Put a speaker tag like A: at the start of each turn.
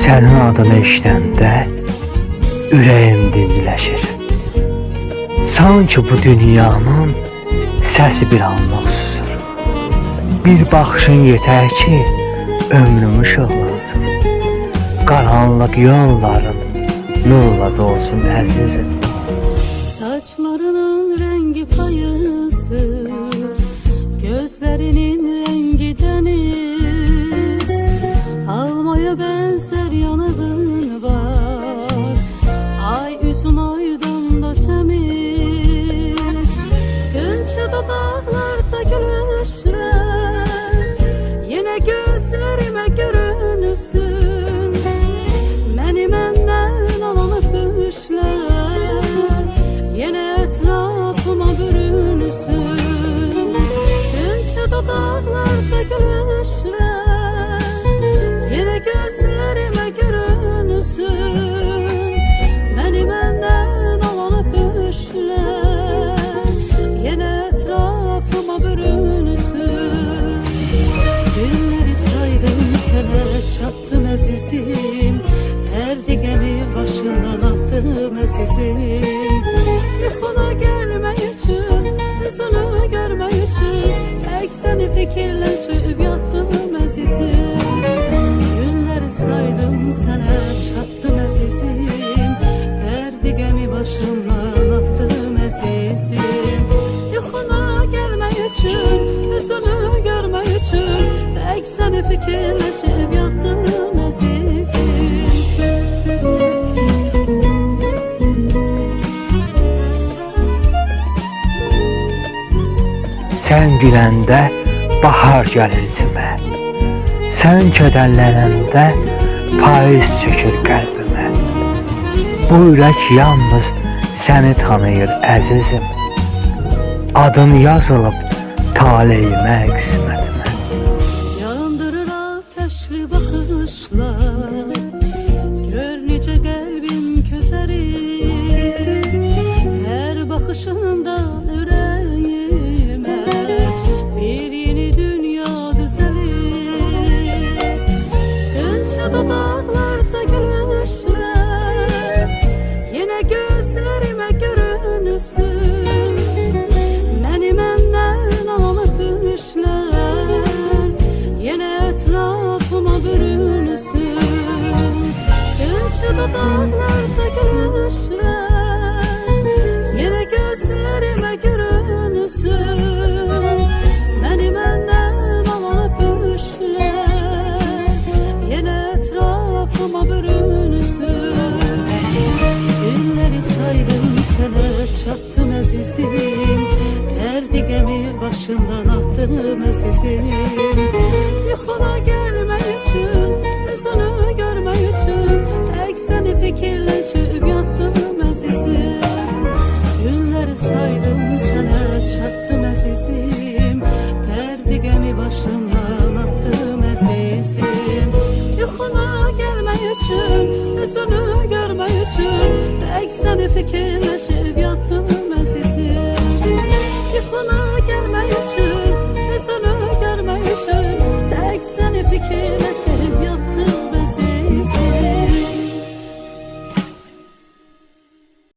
A: Sənin adını eşidəndə ürəyim dingiləşir. Sanki bu dünyanın səsi bir anlıq susur. Bir baxışın yetər ki, ömrüm ışıqlansın. Qaranlıq yolların nurla dolsun əzizim.
B: Saçlarının rengi payızdır, gözlerinin rengi deniz. Almaya benzer yanığın var, ay üzün aydan da temiz. Gönçe dudaklarda gülüşler, yine gözlerime görünürsün. Beni menden alan öpüşler, yine etrafıma bürünürsün. Gönçe dudaklarda gülüşler, yine gözlerime görünürsün. Beni menden alan öpüşler, yine etrafıma bürünürsün. Günleri saydım sana çattım azizim, perdigemi başından attım azizim. Yuxuna gelmek için, yüzünü görmek için, tek seni fikirleşip yattım azizim. Günleri saydım sana çattım azizim, perdigemi başından attım azizim. Yuxuna gelmek için, yüzünü görmek için, tek seni fikirleşip yattım azizim.
A: Sən güləndə bahar gəlir içimə. Sən kədərlənəndə payız çökür qəlbimə. Bu ürək yalnız səni tanıyır əzizim. Adın yazılıb taleyimə, qismətimə.
B: Yandırır ateşli bakışlar, gör necə qəlbim közərir. Hər baxışından ürəyimə bir yeni dünya düzəlir. Gönçə dudaklarda gülüşlər, yine gözlerimə görünürsün. Beni menden alan öpüşler, yine etrafıma bürünürsün. Gönçe dudaklarda gülüşler, yine gözlerime görünürsün. Beni menden alan öpüşler, yine etrafıma bürünürsün. Günleri saydım sana çattım azizim, perdigemi başından attım azizim. Yuxuna gelmek için, yüzünü görmek için, tek seni fikirleşip yattım azizim. Günleri saydım sana çattım azizim, perdigemi başından attım azizim. Yuxuna gelmek için, yüzünü görmek için, tek seni fikirleşip